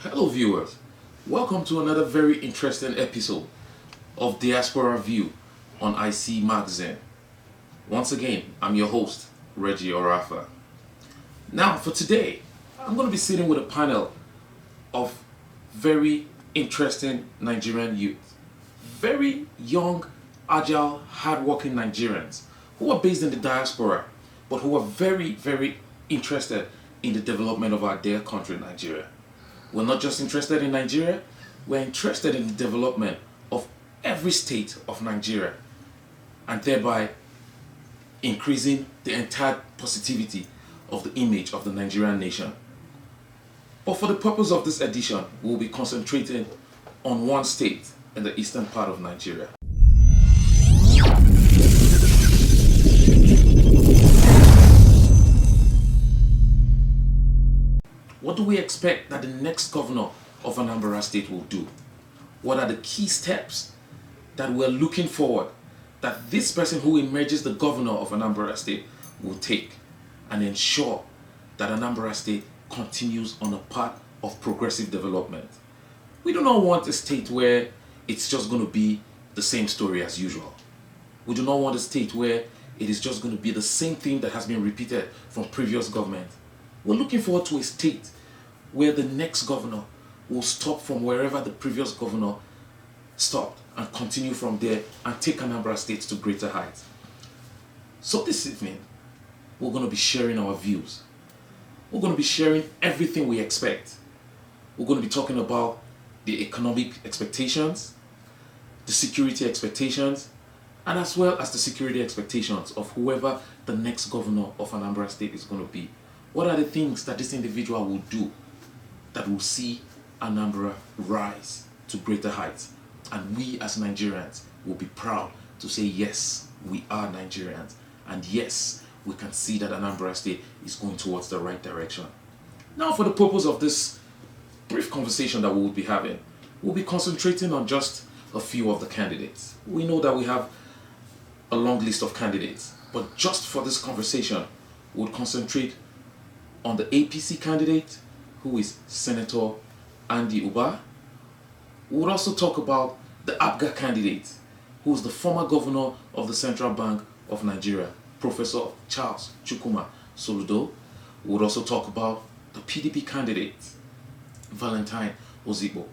Hello viewers, welcome to another very interesting episode of Diaspora View on IC Magazine. Once again, I'm your host, Reggie Orafa. Now for today, I'm going to be sitting with a panel of very interesting Nigerian youth. Very young, agile, hardworking Nigerians who are based in the diaspora, but who are very, very interested in the development of our dear country, Nigeria. We're not just interested in Nigeria, we're interested in the development of every state of Nigeria and thereby increasing the entire positivity of the image of the Nigerian nation. But for the purpose of this edition, we'll be concentrating on one state in the eastern part of Nigeria. What do we expect that the next governor of Anambra State will do? What are the key steps that we're looking forward that this person who emerges the governor of Anambra State will take and ensure that Anambra State continues on a path of progressive development? We do not want a state where it's just going to be the same story as usual. We do not want a state where it is just going to be the same thing that has been repeated from previous governments. We're looking forward to a state where the next governor will stop from wherever the previous governor stopped and continue from there and take Anambra State to greater heights. So this evening, we're going to be sharing our views. We're going to be sharing everything we expect. We're going to be talking about the economic expectations, the security expectations, and as well as the security expectations of whoever the next governor of Anambra State is going to be. What are the things that this individual will do that will see Anambra rise to greater heights? And we as Nigerians will be proud to say, yes, we are Nigerians. And yes, we can see that Anambra State is going towards the right direction. Now, for the purpose of this brief conversation that we will be having, we'll be concentrating on just a few of the candidates. We know that we have a long list of candidates, but just for this conversation, we'll concentrate on the APC candidate, who is Senator Andy Uba. We would also talk about the APGA candidate, who is the former governor of the Central Bank of Nigeria, Professor Charles Chukwuma Soludo. We would also talk about the PDP candidate, Valentine Ozigbo.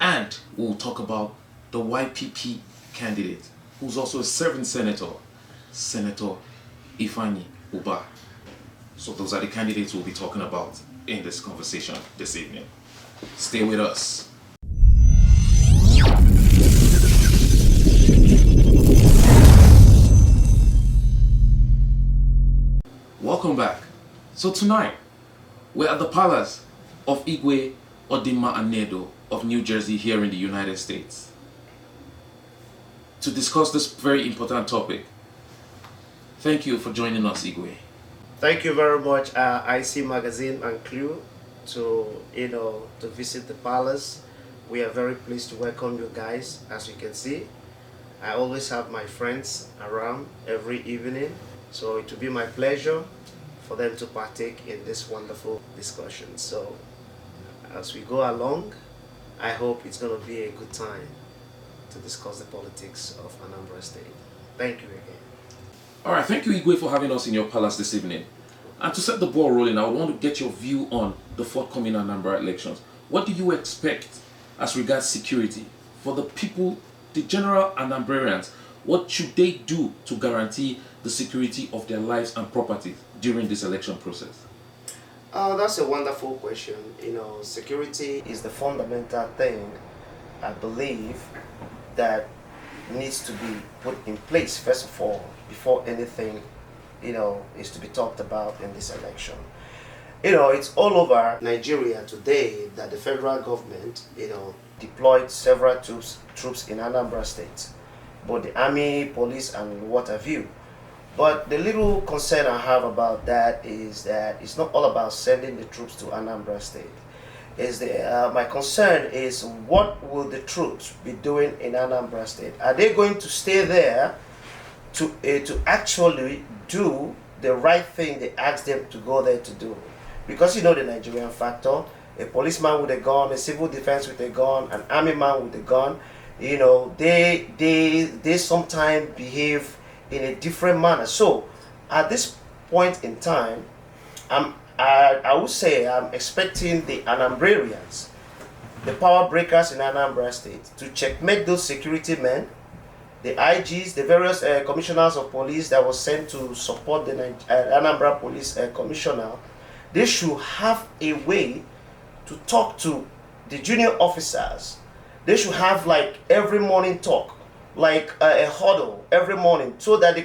And we will talk about the YPP candidate, who's also a serving senator, Senator Ifeanyi Ubah. So those are the candidates we'll be talking about in this conversation this evening. Stay with us. Welcome back. So tonight, we're at the palace of Igwe Odima Anedo of New Jersey here in the United States to discuss this very important topic. Thank you for joining us, Igwe. Thank you very much, IC Magazine and Clue, to visit the palace. We are very pleased to welcome you guys. As you can see, I always have my friends around every evening, so it will be my pleasure for them to partake in this wonderful discussion. So, as we go along, I hope it's going to be a good time to discuss the politics of Anambra State. Thank you again. All right, thank you, Igwe, for having us in your palace this evening. And to set the ball rolling, I would want to get your view on the forthcoming Anambra elections. What do you expect as regards security for the people, the general Anambrarians? What should they do to guarantee the security of their lives and property during this election process? That's a wonderful question. Security is the fundamental thing, I believe, that needs to be put in place, first of all, before anything, is to be talked about in this election. It's all over Nigeria today that the federal government, deployed several troops in Anambra State, both the army, police, and what have you. But the little concern I have about that is that it's not all about sending the troops to Anambra State. My concern is, what will the troops be doing in Anambra State? Are they going to stay there to actually do the right thing they asked them to go there to do? Because the Nigerian factor, a policeman with a gun, a civil defense with a gun, an army man with a gun, you know, they sometimes behave in a different manner. So at this point in time, I would say I'm expecting the Anambrarians, the power breakers in Anambra State, to checkmate those security men, the IGs, the various commissioners of police that was sent to support the Anambra Police Commissioner. They should have a way to talk to the junior officers. They should have like every morning talk, like a huddle every morning, so that they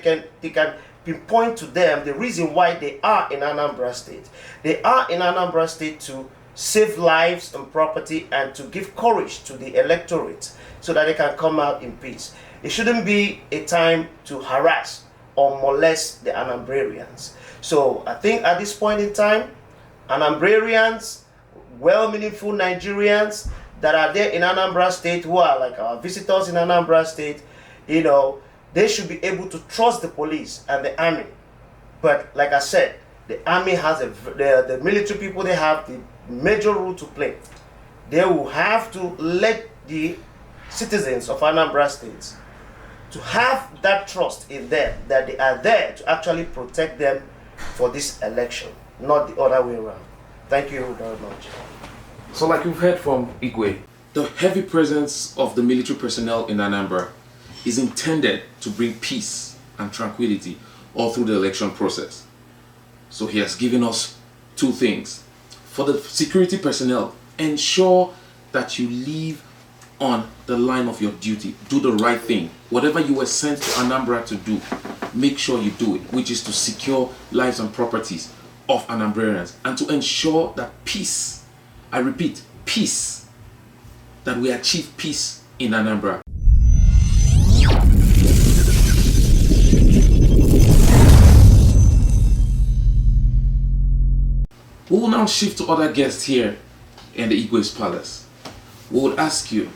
can pinpoint to them the reason why they are in Anambra State. They are in Anambra State to save lives and property and to give courage to the electorate so that they can come out in peace. It shouldn't be a time to harass or molest the Anambrarians. So I think at this point in time, Anambrarians, well-meaningful Nigerians that are there in Anambra State, who are like our visitors in Anambra State, you know, they should be able to trust the police and the army. But like I said, the army has the military people, they have the major role to play. They will have to let the citizens of Anambra State to have that trust in them, that they are there to actually protect them for this election, not the other way around. Thank you very much. So like you've heard from Igwe, the heavy presence of the military personnel in Anambra is intended to bring peace and tranquility all through the election process. So he has given us two things. For the security personnel, ensure that you live on the line of your duty. Do the right thing. Whatever you were sent to Anambra to do, make sure you do it, which is to secure lives and properties of Anambrarians and to ensure that peace, I repeat, peace, that we achieve peace in Anambra. We will now shift to other guests here in the Igwe's Palace. We would ask you,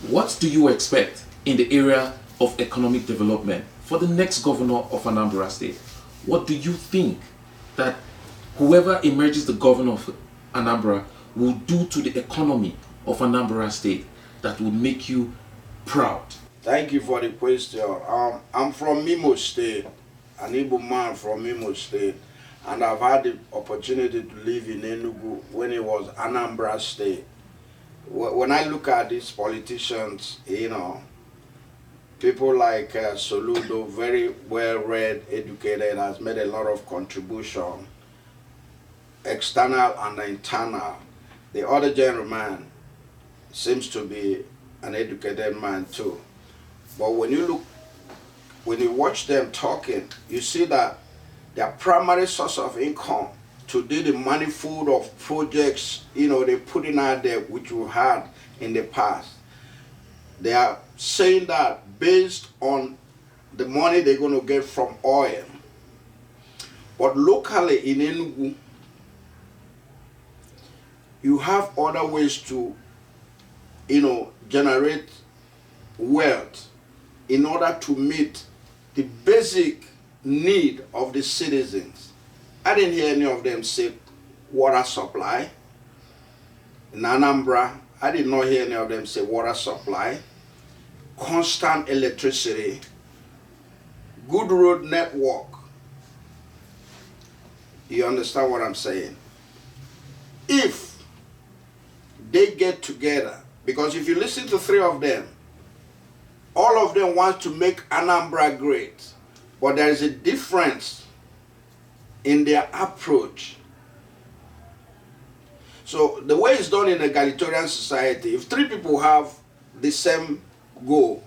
what do you expect in the area of economic development for the next governor of Anambra State? What do you think that whoever emerges the governor of Anambra will do to the economy of Anambra State that will make you proud? Thank you for the question. I'm from Imo State, an Igbo man from Imo State, and I've had the opportunity to live in Enugu when it was Anambra State. When I look at these politicians, you know, people like Soludo, very well-read, educated, has made a lot of contribution, external and internal. The other gentleman seems to be an educated man too. But when you watch them talking, you see that their primary source of income to do the manifold of projects, you know, they're putting out there, which we had in the past. They are saying that based on the money they're going to get from oil. But locally in Enugu, you have other ways to, you know, generate wealth in order to meet the basic need of the citizens. I didn't hear any of them say water supply. In Anambra, I did not hear any of them say water supply, constant electricity, good road network. You understand what I'm saying? If they get together, because if you listen to three of them, all of them want to make Anambra great, but there is a difference in their approach. So the way it's done in an egalitarian society, if three people have the same goal,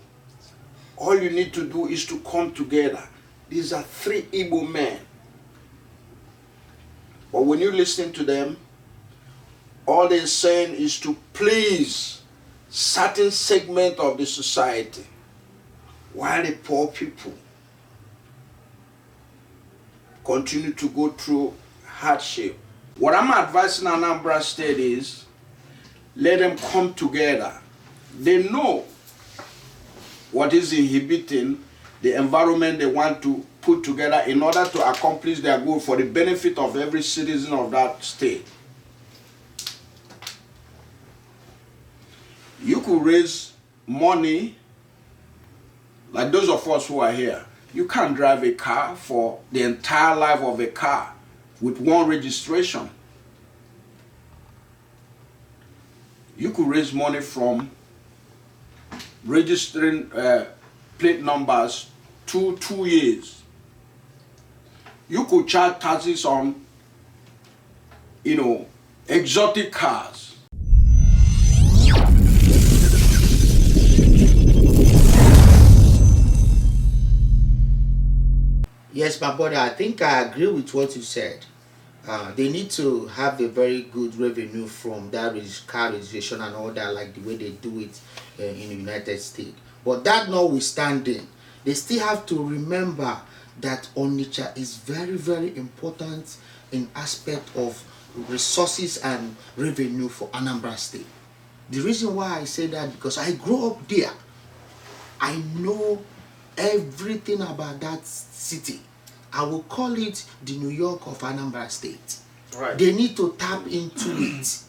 all you need to do is to come together. These are three Igbo men. But when you listen to them, all they're saying is to please certain segment of the society, while the poor people continue to go through hardship. What I'm advising Anambra State is, let them come together. They know what is inhibiting the environment they want to put together in order to accomplish their goal for the benefit of every citizen of that state. You could raise money, like those of us who are here. You can't drive a car for the entire life of a car with one registration. You could raise money from registering plate numbers 2 years. You could charge taxes on, exotic cars. Yes, my brother, I think I agree with what you said. They need to have a very good revenue from that car registration and all that, like the way they do it in the United States. But that notwithstanding, they still have to remember that Onitsha is very, very important in aspect of resources and revenue for Anambra State. The reason why I say that, because I grew up there. I know everything about that city. I will call it the New York of Anambra State. Right. They need to tap into it.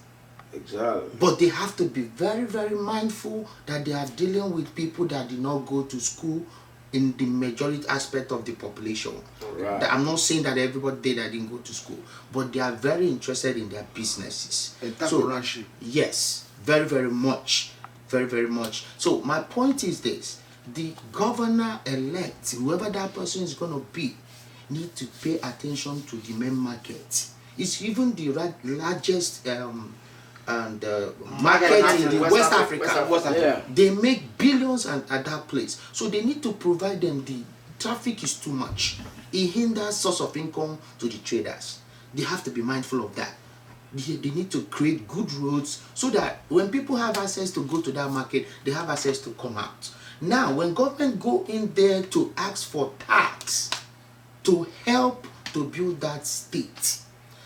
Exactly. But they have to be very, very mindful that they are dealing with people that did not go to school in the majority aspect of the population. Right. I'm not saying that everybody there that didn't go to school, but they are very interested in their businesses. Entrepreneurship. Yes, very, very much. Very, very much. So my point is this: the governor-elect, whoever that person is going to be, need to pay attention to the main market. It's even the largest market in the West Africa. Yeah. They make billions at that place. So they need to provide them. The traffic is too much. It hinders source of income to the traders. They have to be mindful of that. They need to create good roads so that when people have access to go to that market, they have access to come out. Now, when government go in there to ask for tax to help to build that state,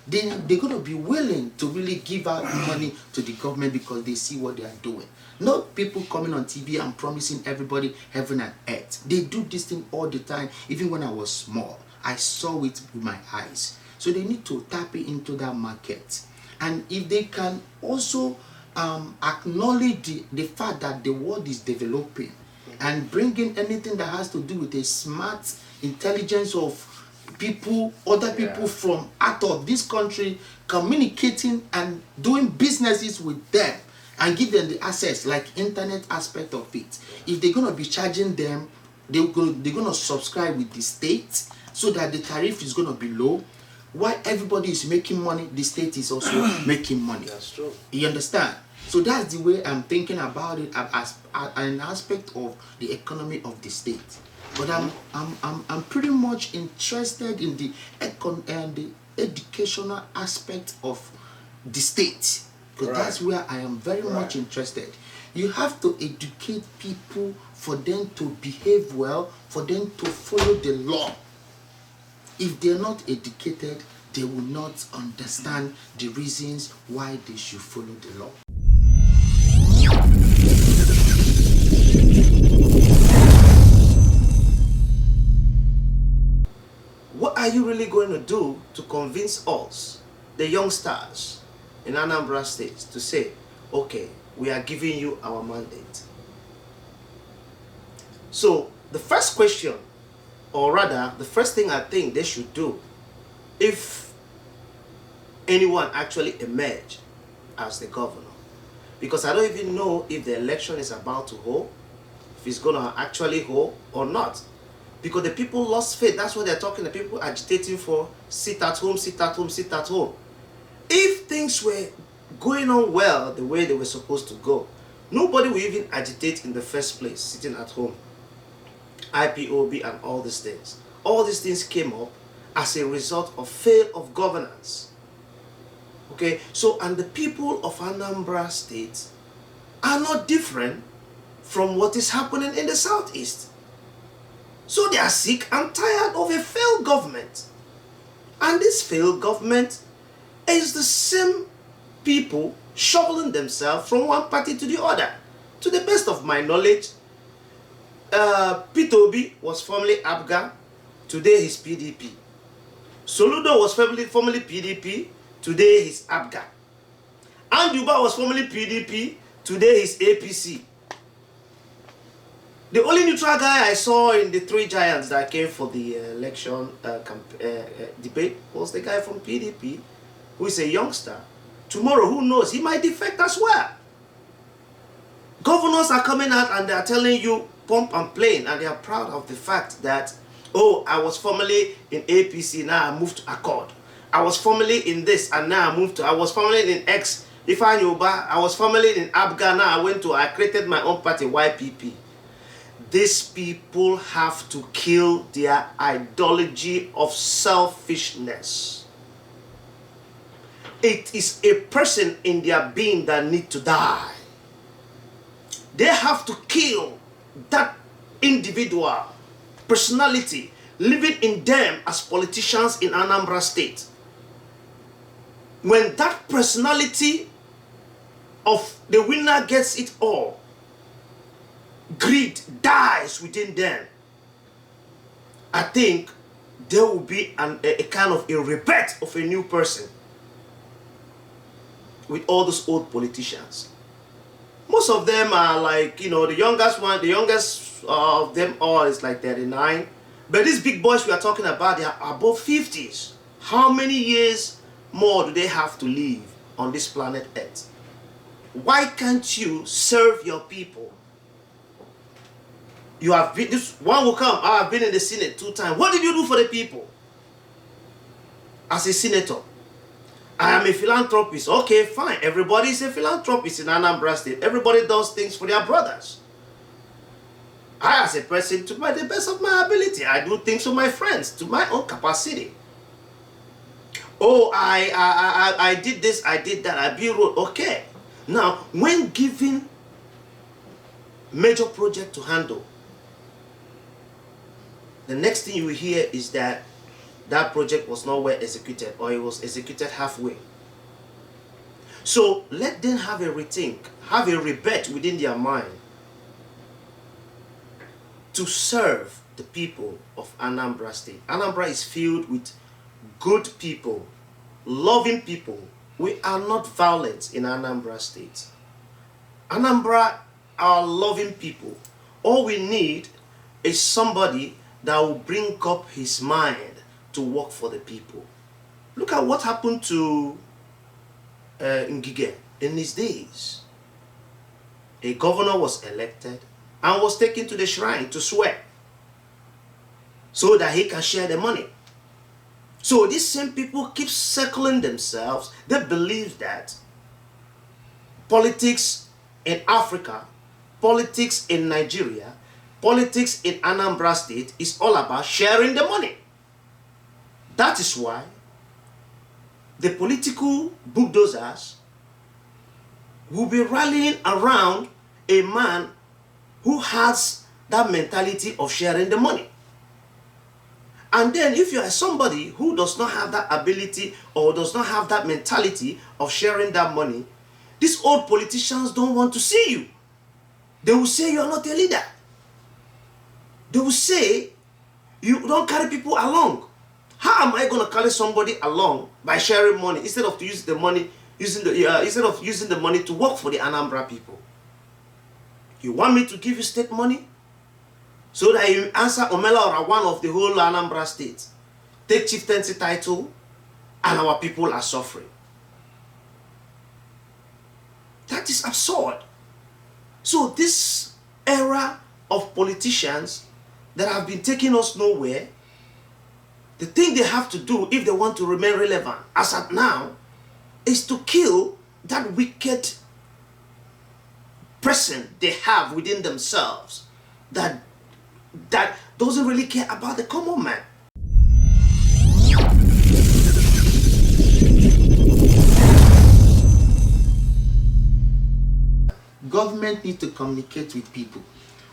they're going to be willing to really give out money to the government because they see what they are doing. Not people coming on TV and promising everybody heaven and earth. They do this thing all the time. Even when I was small, I saw it with my eyes. So they need to tap into that market. And if they can also acknowledge the fact that the world is developing and bring in anything that has to do with a smart intelligence of people, other people from out of this country, communicating and doing businesses with them and give them the access, like internet aspect of it. If they're going to be charging them, they're going to subscribe with the state so that the tariff is going to be low. While everybody is making money, the state is also making money. That's true. You understand? So that's the way I'm thinking about it as an aspect of the economy of the state. But I'm pretty much interested in the educational aspect of the state, because that's where I am very much interested. You have to educate people for them to behave well, for them to follow the law. If they're not educated, they will not understand the reasons why they should follow the law. What are you really going to do to convince us, the youngsters in Anambra State, to say, okay, we are giving you our mandate? So the first question, or rather the first thing I think they should do, if anyone actually emerge as the governor, because I don't even know if the election is about to hold, if it's going to actually hold or not. Because the people lost faith. That's what they're talking. The people agitating for sit at home, sit at home, sit at home. If things were going on well the way they were supposed to go, nobody will even agitate in the first place, sitting at home. IPOB and all these things. All these things came up as a result of fail of governance. Okay, so and the people of Anambra State are not different from what is happening in the southeast. So they are sick and tired of a failed government. And this failed government is the same people shoveling themselves from one party to the other. To the best of my knowledge, Peter Obi was formerly ABGA, today he's PDP. Soludo was formerly PDP, today he's ABGA. Anduba was formerly PDP, Today is APC. The only neutral guy I saw in the three giants that came for the election debate was the guy from PDP, who is a youngster. Tomorrow, who knows, he might defect as well. Governors are coming out and they are telling you pump and plain, and they are proud of the fact that, oh, I was formerly in APC, now I moved to Accord. I was formerly in this, and now I was formerly in X, Ifeanyi, I was formerly in ABGA, now I created my own party, YPP. These people have to kill their ideology of selfishness. It is a person in their being that needs to die. They have to kill that individual personality living in them as politicians in Anambra State. When that personality of the winner gets it all, greed dies within them, I think there will be a kind of a rebirth of a new person with all those old politicians. Most of them are like, you know, the youngest of them all is like 39. But these big boys we are talking about, they are above 50s. How many years more do they have to live on this planet Earth? Why can't you serve your people? You have been, this one will come, I have been in the Senate 2 times. What did you do for the people? As a senator, I am a philanthropist. Okay, fine. Everybody is a philanthropist in Anambra State. Everybody does things for their brothers. I, as a person, to the best of my ability, I do things for my friends, to my own capacity. Oh, I did this, I did that, I built road. Okay. Now, when given major project to handle, the next thing you will hear is that that project was not well executed, or it was executed halfway. So let them have a rethink, have a rebate within their mind to serve the people of Anambra State. Anambra is filled with good people, loving people. We are not violent in Anambra State. Anambra are loving people. All we need is somebody that will bring up his mind to work for the people. Look at what happened to Ngige in his days. A governor was elected and was taken to the shrine to swear so that he can share the money. So these same people keep circling themselves. They believe that politics in Africa, politics in Nigeria, politics in Anambra State is all about sharing the money. That is why the political bulldozers will be rallying around a man who has that mentality of sharing the money. And then if you are somebody who does not have that ability or does not have that mentality of sharing that money, these old politicians don't want to see you. They will say you are not a leader. They will say you don't carry people along. How am I going to carry somebody along by sharing money instead of using the money, instead of using the money to work for the Anambra people? You want me to give you state money so that you answer Omela or one of the whole Anambra State, take chieftaincy title, and our people are suffering? That is absurd. So this era of politicians that have been taking us nowhere, the thing they have to do if they want to remain relevant as at now is to kill that wicked person they have within themselves that doesn't really care about the common man. Government need to communicate with people.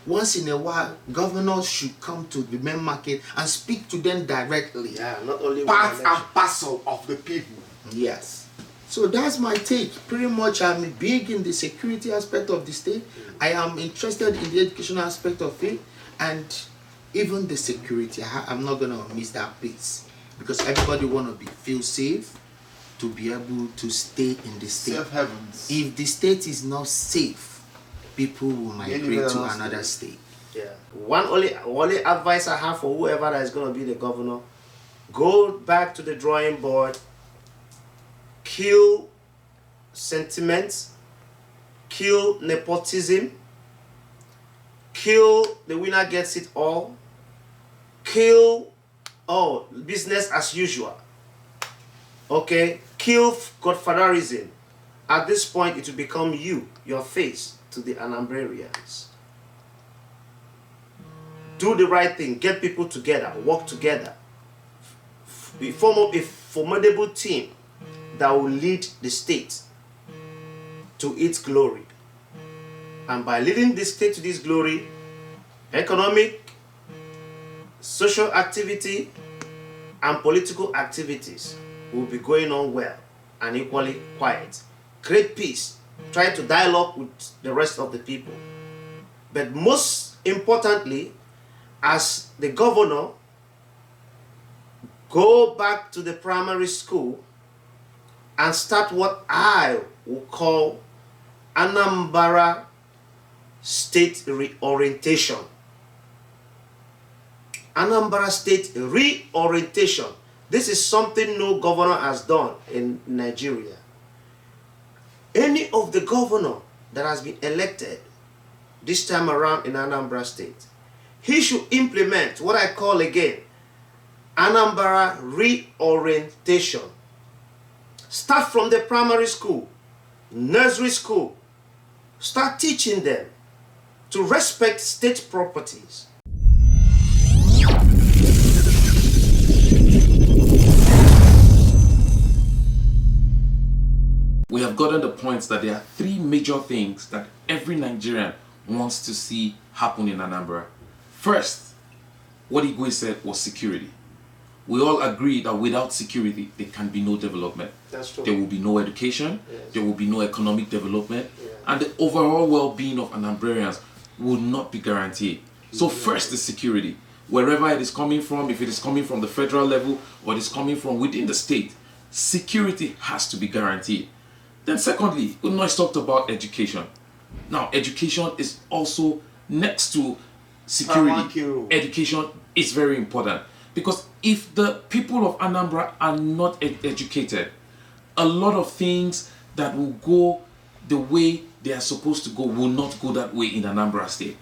Once in a while, governors should come to the main market and speak to them directly. Yeah, not only Part and parcel of the people. Yes. So that's my take. Pretty much I'm big in the security aspect of the state. I am interested in the educational aspect of it, and even the security. I'm not going to miss that piece because everybody want to feel safe. to be able to stay in the state. Safe heavens. If the state is not safe, people will migrate to another state. Yeah. Only advice I have for whoever that is going to be the governor: go back to the drawing board, kill sentiments, kill nepotism, kill the winner gets it all, kill business as usual. Okay, kill godfatherism. At this point, it will become your face to the Anambrarians. Do the right thing, get people together, work together, form up a formidable team that will lead the state to its glory. And by leading the state to this glory, economic, social activity, and political activities will be going on well and equally quiet. Create peace. Try to dialogue with the rest of the people. But most importantly, as the governor, go back to the primary school and start what I will call Anambra State Reorientation. Anambra State Reorientation. This is something no governor has done in Nigeria. Any of the governor that has been elected this time around in Anambra State, he should implement what I call again Anambra Reorientation. Start from the primary school, nursery school. Start teaching them to respect state properties. We have gotten the points that there are three major things that every Nigerian wants to see happen in Anambra. First, what Igwe said was security. We all agree that without security, there can be no development. That's true. There will be no education, Yes. there will be no economic development, Yeah. and the overall well-being of Anambrarians will not be guaranteed. So first is security. Wherever it is coming from, if it is coming from the federal level or it is coming from within the state, security has to be guaranteed. Then secondly, Unois talked about education. Now, education is also next to security. Education is very important, because if the people of Anambra are not educated, a lot of things that will go the way they are supposed to go will not go that way in Anambra State.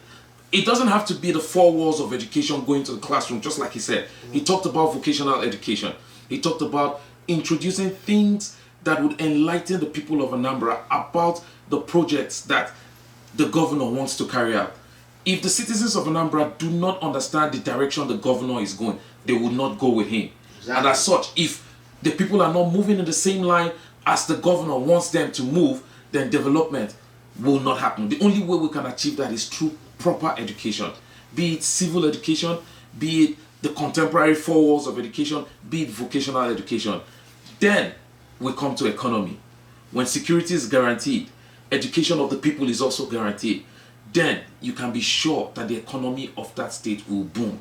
It doesn't have to be the four walls of education going to the classroom, just like he said. He talked about vocational education. He talked about introducing things that would enlighten the people of Anambra about the projects that the governor wants to carry out. If the citizens of Anambra do not understand the direction the governor is going, they will not go with him. Exactly. And as such, if the people are not moving in the same line as the governor wants them to move, then development will not happen. The only way we can achieve that is through proper education, be it civil education, be it the contemporary four walls of education, be it vocational education. Then we come to economy. When security is guaranteed, education of the people is also guaranteed, then you can be sure that the economy of that state will boom.